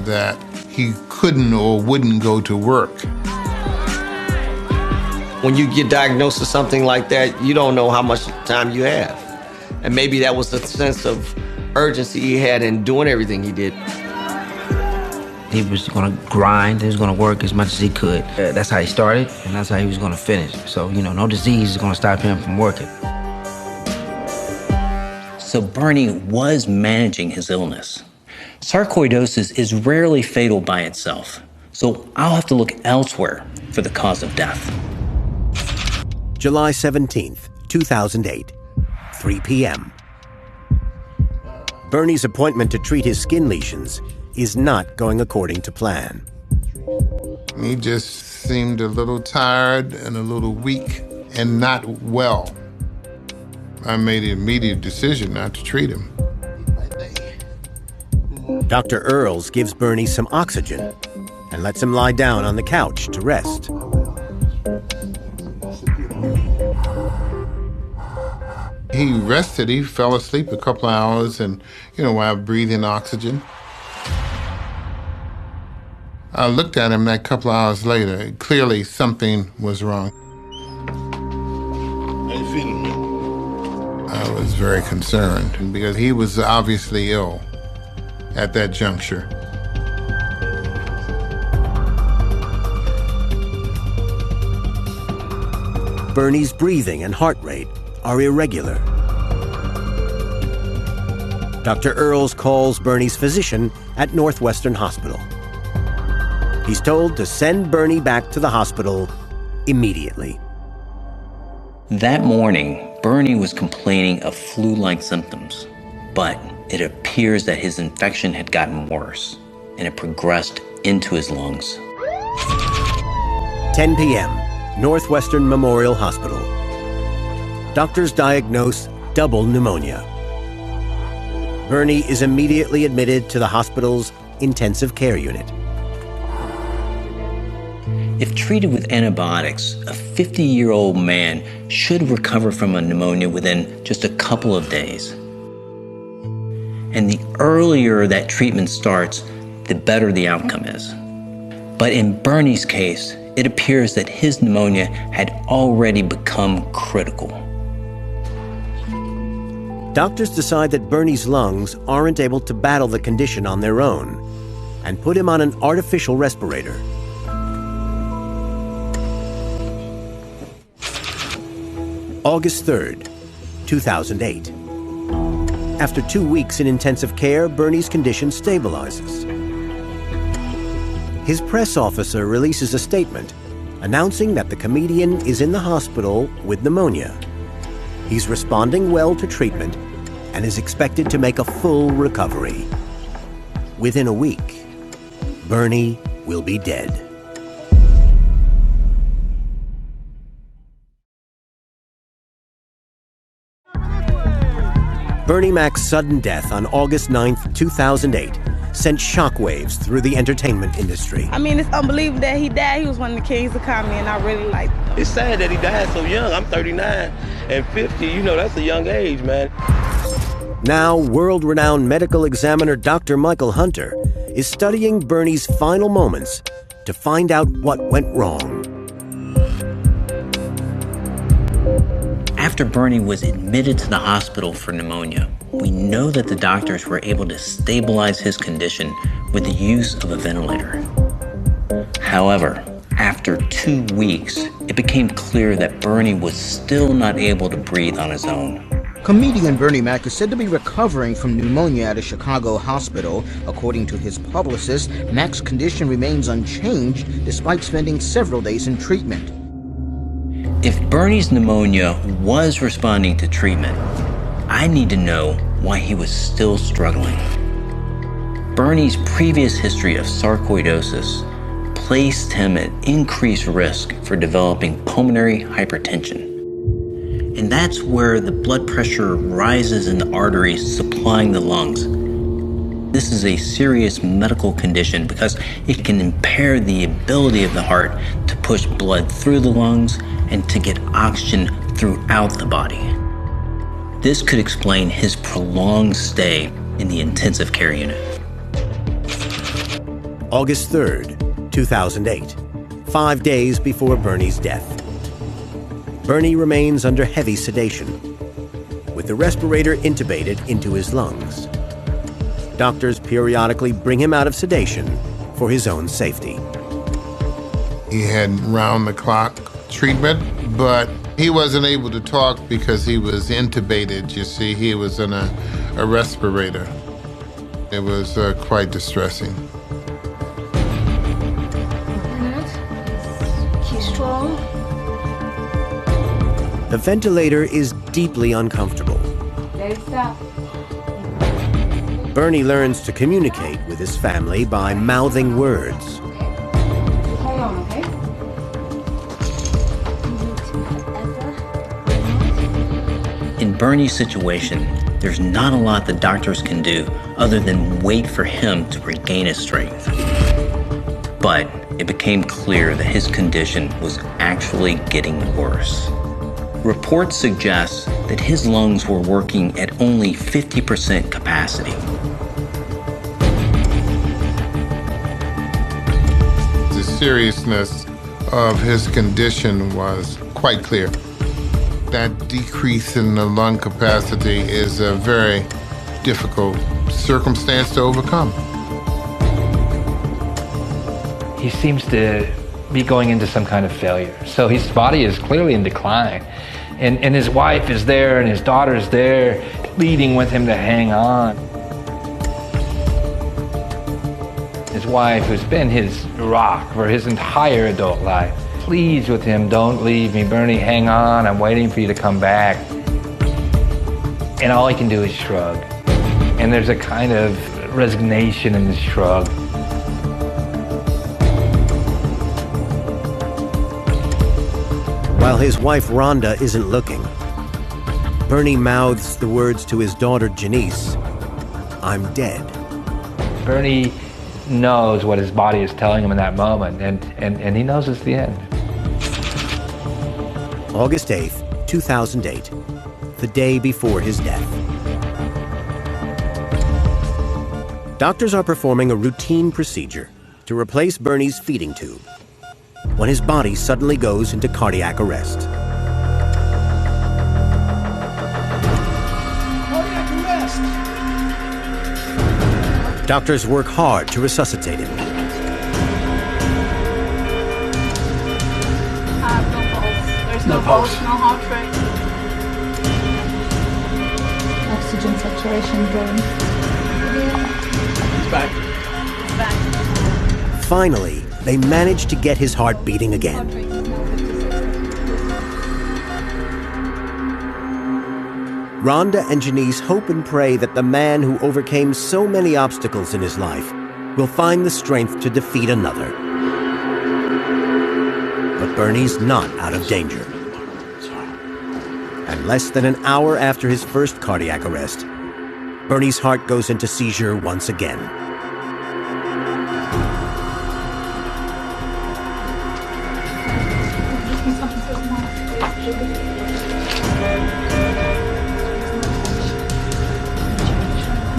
that he couldn't or wouldn't go to work. When you get diagnosed with something like that, you don't know how much time you have. And maybe that was the sense of urgency he had in doing everything he did. He was gonna grind, he was gonna work as much as he could. That's how he started, and that's how he was gonna finish. So, no disease is gonna stop him from working. So Bernie was managing his illness. Sarcoidosis is rarely fatal by itself, so I'll have to look elsewhere for the cause of death. July 17th, 2008, 3 p.m. Bernie's appointment to treat his skin lesions is not going according to plan. He just seemed a little tired and a little weak and not well. I made an immediate decision not to treat him. Dr. Earls gives Bernie some oxygen and lets him lie down on the couch to rest. He rested, he fell asleep a couple of hours and, while breathing oxygen. I looked at him that couple of hours later. Clearly something was wrong. How you feeling, man? I was very concerned because he was obviously ill at that juncture. Bernie's breathing and heart rate are irregular. Dr. Earls calls Bernie's physician at Northwestern Hospital. He's told to send Bernie back to the hospital immediately. That morning, Bernie was complaining of flu-like symptoms, but it appears that his infection had gotten worse, and it progressed into his lungs. 10 p.m., Northwestern Memorial Hospital. Doctors diagnose double pneumonia. Bernie is immediately admitted to the hospital's intensive care unit. If treated with antibiotics, a 50-year-old man should recover from a pneumonia within just a couple of days. And the earlier that treatment starts, the better the outcome is. But in Bernie's case, it appears that his pneumonia had already become critical. Doctors decide that Bernie's lungs aren't able to battle the condition on their own and put him on an artificial respirator. August 3rd, 2008. After 2 weeks in intensive care, Bernie's condition stabilizes. His press officer releases a statement announcing that the comedian is in the hospital with pneumonia. He's responding well to treatment and is expected to make a full recovery. Within a week, Bernie will be dead. Bernie Mac's sudden death on August 9th, 2008 sent shockwaves through the entertainment industry. I mean, it's unbelievable that he died. He was one of the kings of comedy, and I really liked him. It's sad that he died so young. I'm 39 and 50, that's a young age, man. Now, world-renowned medical examiner Dr. Michael Hunter is studying Bernie's final moments to find out what went wrong. After Bernie was admitted to the hospital for pneumonia, we know that the doctors were able to stabilize his condition with the use of a ventilator. However, after 2 weeks, it became clear that Bernie was still not able to breathe on his own. Comedian Bernie Mac is said to be recovering from pneumonia at a Chicago hospital. According to his publicist, Mac's condition remains unchanged despite spending several days in treatment. If Bernie's pneumonia was responding to treatment, I need to know why he was still struggling. Bernie's previous history of sarcoidosis placed him at increased risk for developing pulmonary hypertension. And that's where the blood pressure rises in the arteries supplying the lungs. This is a serious medical condition because it can impair the ability of the heart to push blood through the lungs and to get oxygen throughout the body. This could explain his prolonged stay in the intensive care unit. August 3rd, 2008, 5 days before Bernie's death. Bernie remains under heavy sedation, with the respirator intubated into his lungs. Doctors periodically bring him out of sedation for his own safety. He had round-the-clock treatment, but he wasn't able to talk because he was intubated. You see, he was in a respirator. It was quite distressing. Keep strong. The ventilator is deeply uncomfortable. Stop. Bernie learns to communicate with his family by mouthing words. Hold on, okay? In Bernie's situation, there's not a lot the doctors can do other than wait for him to regain his strength. But it became clear that his condition was actually getting worse. Reports suggest that his lungs were working at only 50% capacity. The seriousness of his condition was quite clear. That decrease in the lung capacity is a very difficult circumstance to overcome. He seems to be going into some kind of failure. So his body is clearly in decline. And his wife is there and his daughter's there, pleading with him to hang on. His wife, who's been his rock for his entire adult life, pleads with him, don't leave me, Bernie, hang on, I'm waiting for you to come back. And all he can do is shrug. And there's a kind of resignation in the shrug. While his wife Rhonda isn't looking, Bernie mouths the words to his daughter Janice, "I'm dead." Bernie knows what his body is telling him in that moment, and he knows it's the end. August 8th, 2008, the day before his death. Doctors are performing a routine procedure to replace Bernie's feeding tube when his body suddenly goes into cardiac arrest. Cardiac arrest! Doctors work hard to resuscitate him. No pulse, no heart rate. Oxygen saturation drone. It's back. It's back. Finally, they manage to get his heart beating again. Rhonda and Janice hope and pray that the man who overcame so many obstacles in his life will find the strength to defeat another. But Bernie's not out of danger. And less than an hour after his first cardiac arrest, Bernie's heart goes into seizure once again.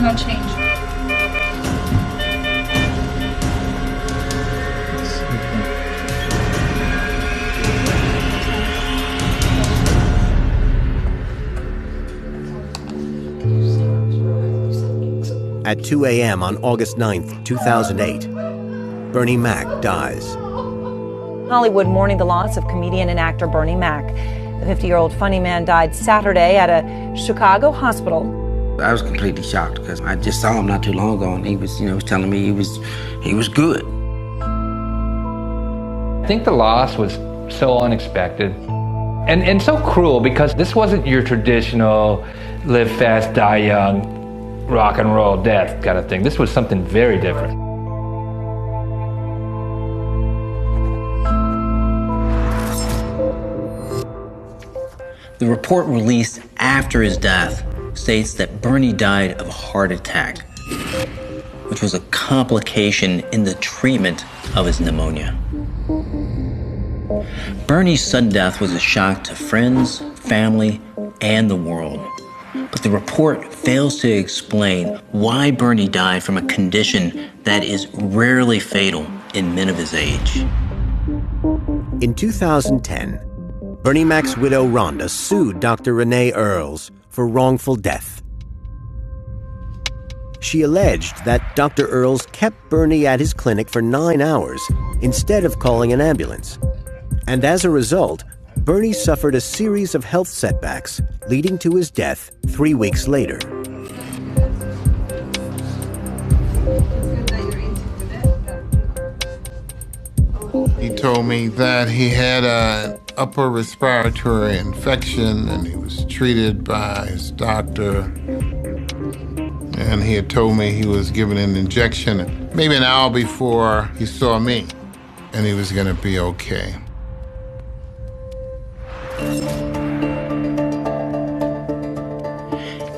No change. At 2 a.m. on August 9th, 2008, Bernie Mac dies. Hollywood mourning the loss of comedian and actor Bernie Mac. The 50-year-old funny man died Saturday at a Chicago hospital. I was completely shocked because I just saw him not too long ago, and he was, telling me he was good. I think the loss was so unexpected and so cruel because this wasn't your traditional live fast, die young, rock and roll death kind of thing. This was something very different. The report released after his death states that Bernie died of a heart attack, which was a complication in the treatment of his pneumonia. Bernie's sudden death was a shock to friends, family, and the world. But the report fails to explain why Bernie died from a condition that is rarely fatal in men of his age. In 2010, Bernie Mac's widow Rhonda sued Dr. Renee Earls for wrongful death. She alleged that Dr. Earls kept Bernie at his clinic for 9 hours instead of calling an ambulance. And as a result, Bernie suffered a series of health setbacks, leading to his death 3 weeks later. He told me that he had an upper respiratory infection and he was treated by his doctor. And he had told me he was given an injection maybe an hour before he saw me, and he was gonna be okay.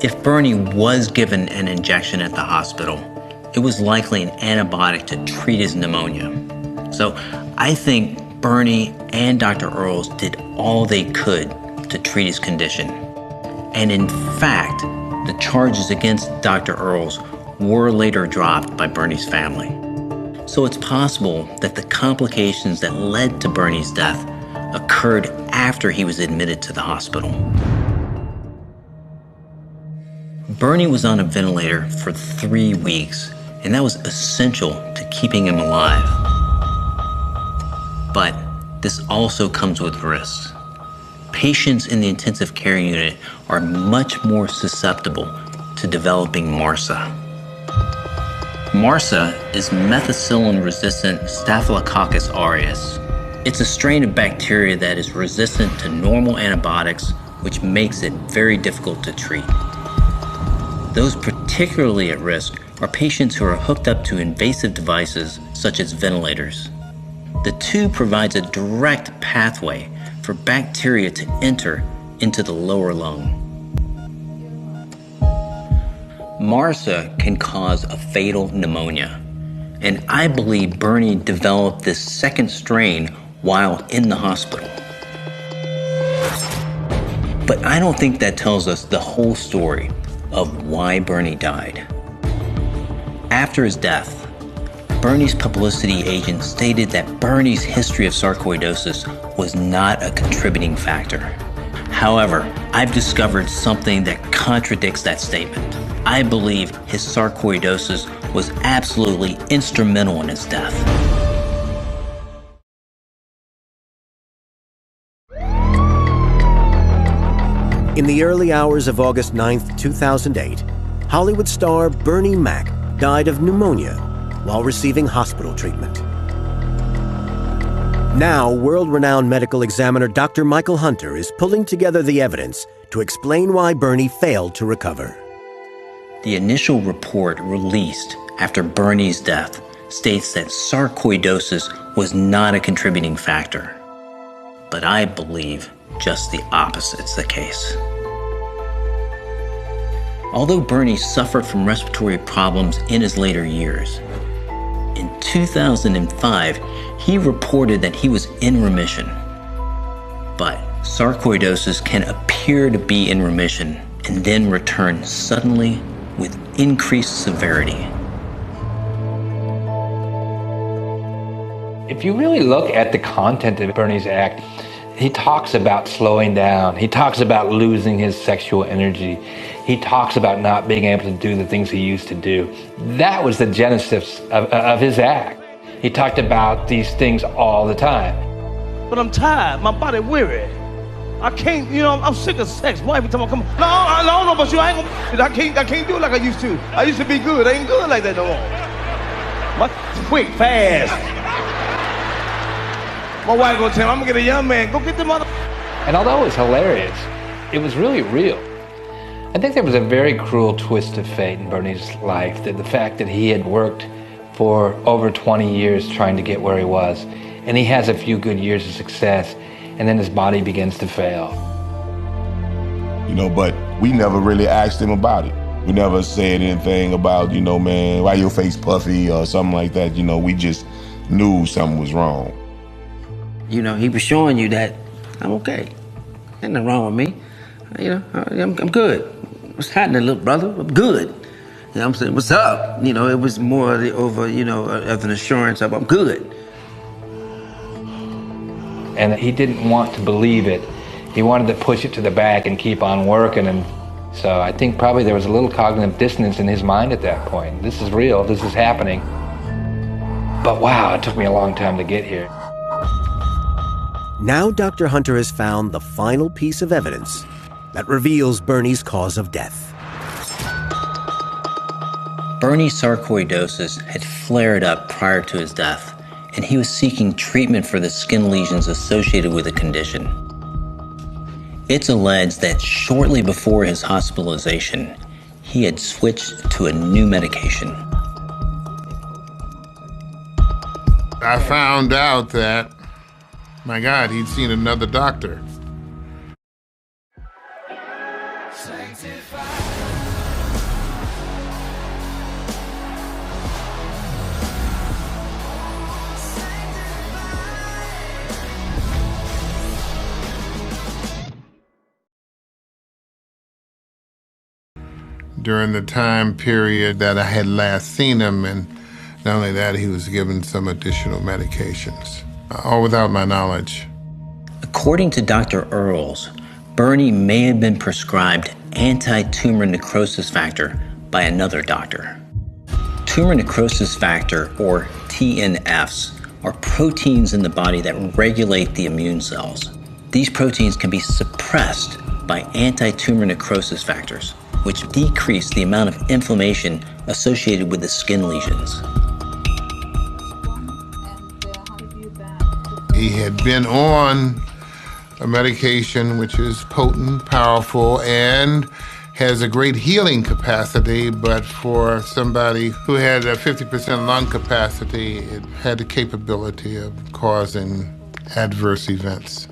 If Bernie was given an injection at the hospital, it was likely an antibiotic to treat his pneumonia. So I think Bernie and Dr. Earls did all they could to treat his condition. And in fact, the charges against Dr. Earls were later dropped by Bernie's family. So it's possible that the complications that led to Bernie's death occurred after he was admitted to the hospital. Bernie was on a ventilator for 3 weeks, and that was essential to keeping him alive. But this also comes with risks. Patients in the intensive care unit are much more susceptible to developing MRSA. MRSA is methicillin-resistant Staphylococcus aureus. It's a strain of bacteria that is resistant to normal antibiotics, which makes it very difficult to treat. Those particularly at risk are patients who are hooked up to invasive devices such as ventilators. The tube provides a direct pathway for bacteria to enter into the lower lung. MRSA can cause a fatal pneumonia, and I believe Bernie developed this second strain while in the hospital. But I don't think that tells us the whole story of why Bernie died. After his death, Bernie's publicity agent stated that Bernie's history of sarcoidosis was not a contributing factor. However, I've discovered something that contradicts that statement. I believe his sarcoidosis was absolutely instrumental in his death. In the early hours of August 9th, 2008, Hollywood star Bernie Mac died of pneumonia while receiving hospital treatment. Now, world-renowned medical examiner Dr. Michael Hunter is pulling together the evidence to explain why Bernie failed to recover. The initial report released after Bernie's death states that sarcoidosis was not a contributing factor. But I believe just the opposite's the case. Although Bernie suffered from respiratory problems in his later years, in 2005, he reported that he was in remission. But sarcoidosis can appear to be in remission and then return suddenly with increased severity. If you really look at the content of Bernie's act, he talks about slowing down. He talks about losing his sexual energy. He talks about not being able to do the things he used to do. That was the genesis of his act. He talked about these things all the time. But I'm tired, my body weary. I can't, I'm sick of sex. Boy, every time I come, no, I don't know about you, I can't do it like I used to. I used to be good, I ain't good like that no more. My quick, fast. My wife gonna tell me, I'm gonna get a young man, go get the mother. And although it was hilarious, it was really real. I think there was a very cruel twist of fate in Bernie's life, that the fact that he had worked for over 20 years trying to get where he was, and he has a few good years of success, and then his body begins to fail. But we never really asked him about it. We never said anything about, man, why your face puffy or something like that. We just knew something was wrong. He was showing you that I'm okay. Ain't nothing wrong with me. I'm good. what's happening, little brother? I'm good. You know what I'm saying? What's up? You know, it was more of an assurance of I'm good. And he didn't want to believe it. He wanted to push it to the back and keep on working. And so I think probably there was a little cognitive dissonance in his mind at that point. This is real, this is happening. But wow, it took me a long time to get here. Now Dr. Hunter has found the final piece of evidence that reveals Bernie's cause of death. Bernie's sarcoidosis had flared up prior to his death, and he was seeking treatment for the skin lesions associated with the condition. It's alleged that shortly before his hospitalization, he had switched to a new medication. I found out that, my God, he'd seen another doctor. During the time period that I had last seen him, and not only that, he was given some additional medications, all without my knowledge. According to Dr. Earls, Bernie may have been prescribed anti-tumor necrosis factor by another doctor. Tumor necrosis factor, or TNFs, are proteins in the body that regulate the immune cells. These proteins can be suppressed by anti-tumor necrosis factors, which decrease the amount of inflammation associated with the skin lesions. He had been on a medication which is potent, powerful, and has a great healing capacity, but for somebody who had a 50% lung capacity, it had the capability of causing adverse events.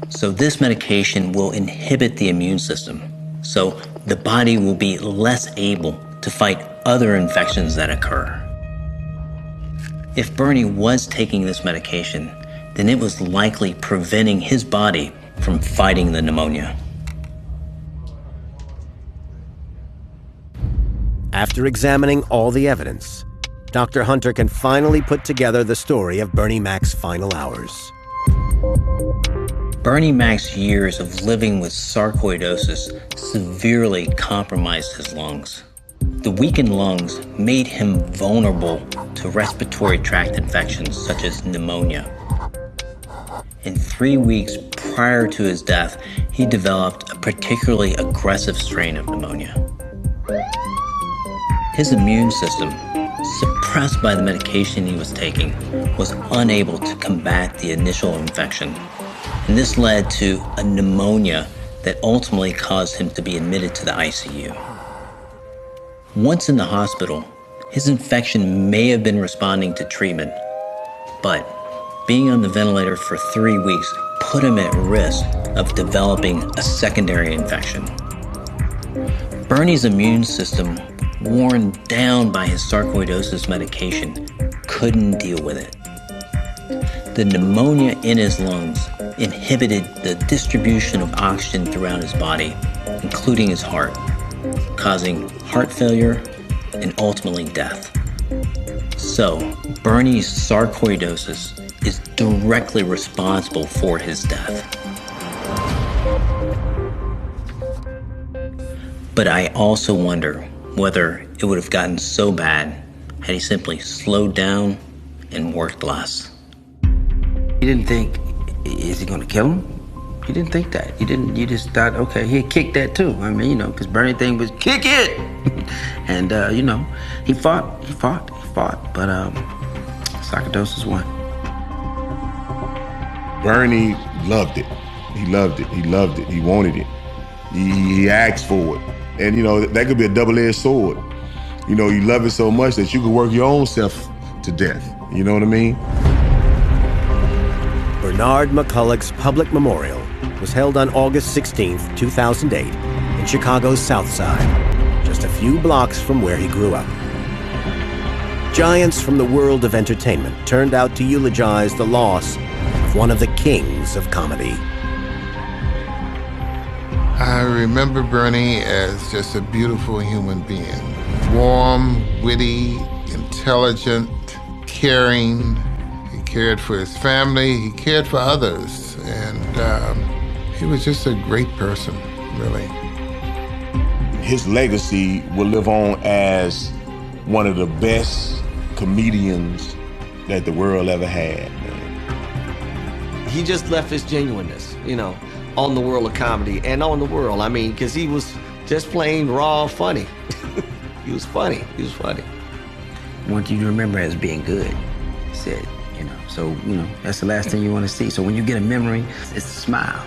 So this medication will inhibit the immune system, so the body will be less able to fight other infections that occur. If Bernie was taking this medication, then it was likely preventing his body from fighting the pneumonia. After examining all the evidence, Dr. Hunter can finally put together the story of Bernie Mac's final hours. Bernie Mac's years of living with sarcoidosis severely compromised his lungs. The weakened lungs made him vulnerable to respiratory tract infections such as pneumonia. In 3 weeks prior to his death, he developed a particularly aggressive strain of pneumonia. His immune system, suppressed by the medication he was taking, was unable to combat the initial infection. And this led to a pneumonia that ultimately caused him to be admitted to the ICU. Once in the hospital, his infection may have been responding to treatment, but being on the ventilator for 3 weeks put him at risk of developing a secondary infection. Bernie's immune system, worn down by his sarcoidosis medication, couldn't deal with it. The pneumonia in his lungs inhibited the distribution of oxygen throughout his body, including his heart, causing heart failure and ultimately death. So, Bernie's sarcoidosis is directly responsible for his death. But I also wonder whether it would have gotten so bad had he simply slowed down and worked less. You didn't think, is he gonna kill him? You didn't think that. You just thought, okay, he'd kick that too. I mean, because Bernie thing was kick it. And, he fought, but sarcoidosis won. Bernie loved it. He loved it. He wanted it. He asked for it. And, that could be a double-edged sword. You love it so much that you could work your own self to death. You know what I mean? Bernard McCulloch's public memorial was held on August 16, 2008, in Chicago's South Side, just a few blocks from where he grew up. Giants from the world of entertainment turned out to eulogize the loss of one of the kings of comedy. I remember Bernie as just a beautiful human being. Warm, witty, intelligent, caring. He cared for his family, he cared for others, and he was just a great person, really. His legacy will live on as one of the best comedians that the world ever had, man. He just left his genuineness, on the world of comedy and on the world. I mean, because he was just plain raw funny. He was funny. I want you to remember as being good, he said, so, that's the last thing you want to see. So when you get a memory, it's a smile.